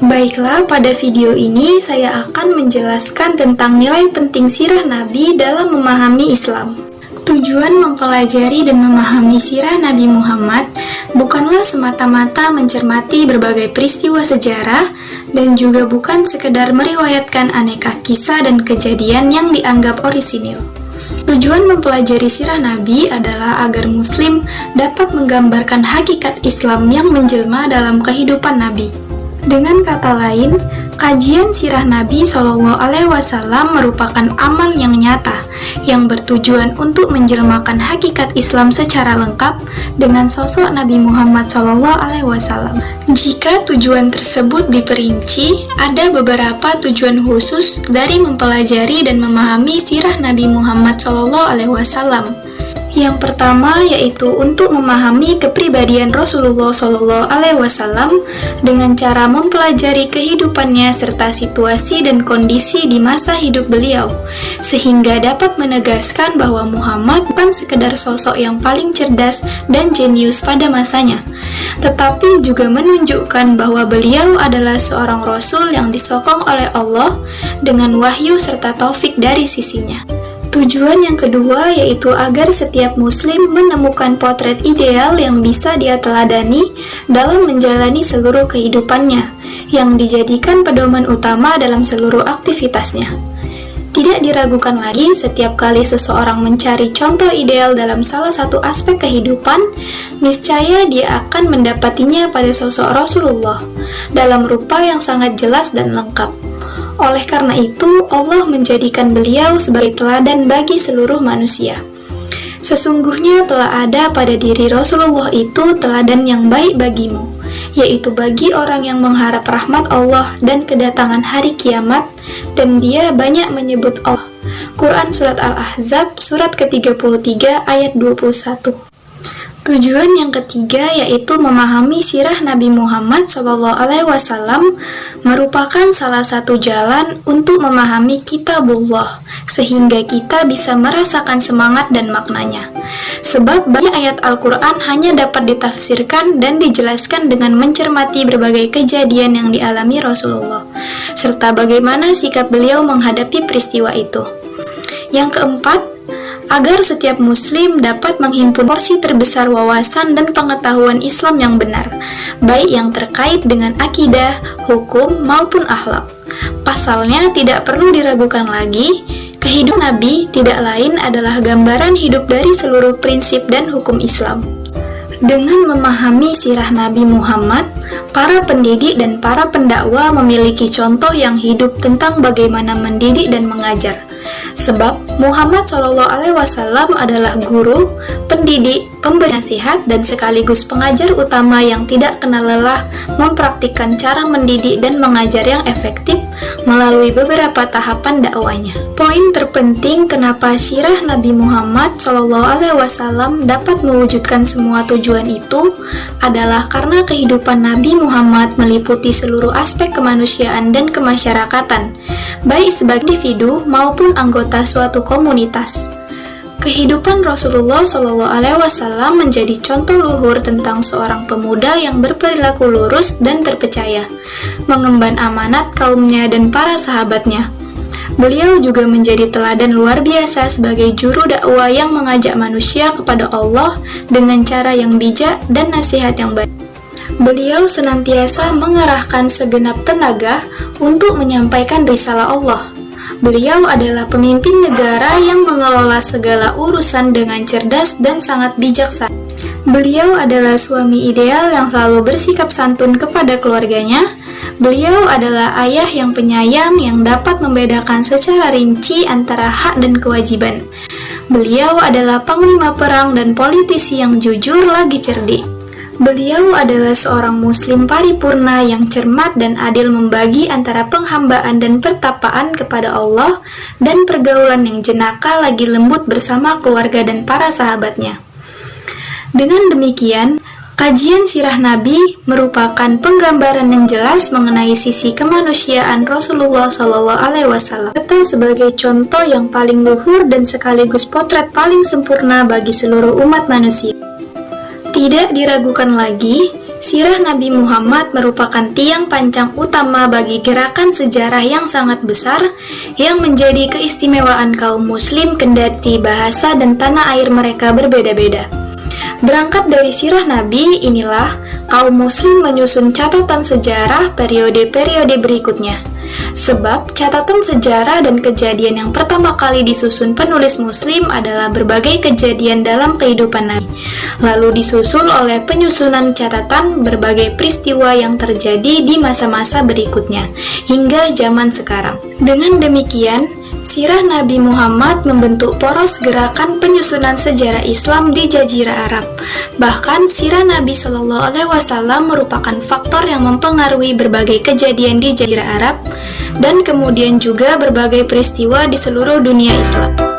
Baiklah, pada video ini saya akan menjelaskan tentang nilai penting sirah Nabi dalam memahami Islam. Tujuan mempelajari dan memahami sirah Nabi Muhammad bukanlah semata-mata mencermati berbagai peristiwa sejarah dan juga bukan sekedar meriwayatkan aneka kisah dan kejadian yang dianggap orisinil. Tujuan mempelajari sirah Nabi adalah agar Muslim dapat menggambarkan hakikat Islam yang menjelma dalam kehidupan Nabi. Dengan kata lain, kajian sirah Nabi SAW merupakan amal yang nyata, yang bertujuan untuk menjelmakan hakikat Islam secara lengkap dengan sosok Nabi Muhammad SAW. Jika tujuan tersebut diperinci, ada beberapa tujuan khusus dari mempelajari dan memahami sirah Nabi Muhammad SAW. Yang pertama yaitu untuk memahami kepribadian Rasulullah SAW dengan cara mempelajari kehidupannya serta situasi dan kondisi di masa hidup beliau, sehingga dapat menegaskan bahwa Muhammad bukan sekedar sosok yang paling cerdas dan jenius pada masanya, tetapi juga menunjukkan bahwa beliau adalah seorang Rasul yang disokong oleh Allah dengan wahyu serta taufik dari sisinya. Tujuan yang kedua yaitu agar setiap muslim menemukan potret ideal yang bisa dia teladani dalam menjalani seluruh kehidupannya, yang dijadikan pedoman utama dalam seluruh aktivitasnya. Tidak diragukan lagi, setiap kali seseorang mencari contoh ideal dalam salah satu aspek kehidupan, niscaya dia akan mendapatinya pada sosok Rasulullah dalam rupa yang sangat jelas dan lengkap. Oleh karena itu, Allah menjadikan beliau sebagai teladan bagi seluruh manusia. Sesungguhnya telah ada pada diri Rasulullah itu teladan yang baik bagimu, yaitu bagi orang yang mengharap rahmat Allah dan kedatangan hari kiamat, dan dia banyak menyebut Allah. Quran Surat Al-Ahzab, surat ke-33 ayat 21. Tujuan yang ketiga yaitu memahami sirah Nabi Muhammad SAW merupakan salah satu jalan untuk memahami kitabullah, sehingga kita bisa merasakan semangat dan maknanya. Sebab banyak ayat Al-Quran hanya dapat ditafsirkan dan dijelaskan dengan mencermati berbagai kejadian yang dialami Rasulullah, serta bagaimana sikap beliau menghadapi peristiwa itu. Yang keempat, agar setiap muslim dapat menghimpun porsi terbesar wawasan dan pengetahuan Islam yang benar, baik yang terkait dengan akidah, hukum, maupun akhlak. Pasalnya, tidak perlu diragukan lagi, kehidupan Nabi tidak lain adalah gambaran hidup dari seluruh prinsip dan hukum Islam. Dengan memahami sirah Nabi Muhammad, para pendidik dan para pendakwa memiliki contoh yang hidup tentang bagaimana mendidik dan mengajar. Sebab Muhammad SAW adalah guru, pendidik, pemberi nasihat, dan sekaligus pengajar utama yang tidak kenal lelah mempraktikkan cara mendidik dan mengajar yang efektif melalui beberapa tahapan dakwanya. Poin terpenting kenapa sirah Nabi Muhammad SAW dapat mewujudkan semua tujuan itu adalah karena kehidupan Nabi Muhammad meliputi seluruh aspek kemanusiaan dan kemasyarakatan, baik sebagai individu maupun anggota suatu komunitas. Kehidupan Rasulullah SAW menjadi contoh luhur tentang seorang pemuda yang berperilaku lurus dan terpercaya, mengemban amanat kaumnya dan para sahabatnya. Beliau juga menjadi teladan luar biasa sebagai juru dakwah yang mengajak manusia kepada Allah dengan cara yang bijak dan nasihat yang baik. Beliau senantiasa mengerahkan segenap tenaga untuk menyampaikan risalah Allah. Beliau adalah pemimpin negara yang mengelola segala urusan dengan cerdas dan sangat bijaksana. Beliau adalah suami ideal yang selalu bersikap santun kepada keluarganya. Beliau adalah ayah yang penyayang yang dapat membedakan secara rinci antara hak dan kewajiban. Beliau adalah panglima perang dan politisi yang jujur lagi cerdik. Beliau adalah seorang muslim paripurna yang cermat dan adil membagi antara penghambaan dan pertapaan kepada Allah dan pergaulan yang jenaka lagi lembut bersama keluarga dan para sahabatnya. Dengan demikian, kajian sirah Nabi merupakan penggambaran yang jelas mengenai sisi kemanusiaan Rasulullah SAW, serta sebagai contoh yang paling luhur dan sekaligus potret paling sempurna bagi seluruh umat manusia. Tidak diragukan lagi, Sirah Nabi Muhammad merupakan tiang pancang utama bagi gerakan sejarah yang sangat besar yang menjadi keistimewaan kaum muslim kendati bahasa dan tanah air mereka berbeda-beda. Berangkat dari sirah Nabi, inilah kaum muslim menyusun catatan sejarah periode-periode berikutnya. Sebab catatan sejarah dan kejadian yang pertama kali disusun penulis muslim adalah berbagai kejadian dalam kehidupan Nabi, lalu disusul oleh penyusunan catatan berbagai peristiwa yang terjadi di masa-masa berikutnya, hingga zaman sekarang. Dengan demikian, sirah Nabi Muhammad membentuk poros gerakan penyusunan sejarah Islam di Jazirah Arab. Bahkan sirah Nabi Shallallahu Alaihi Wasallam merupakan faktor yang mempengaruhi berbagai kejadian di Jazirah Arab dan kemudian juga berbagai peristiwa di seluruh dunia Islam.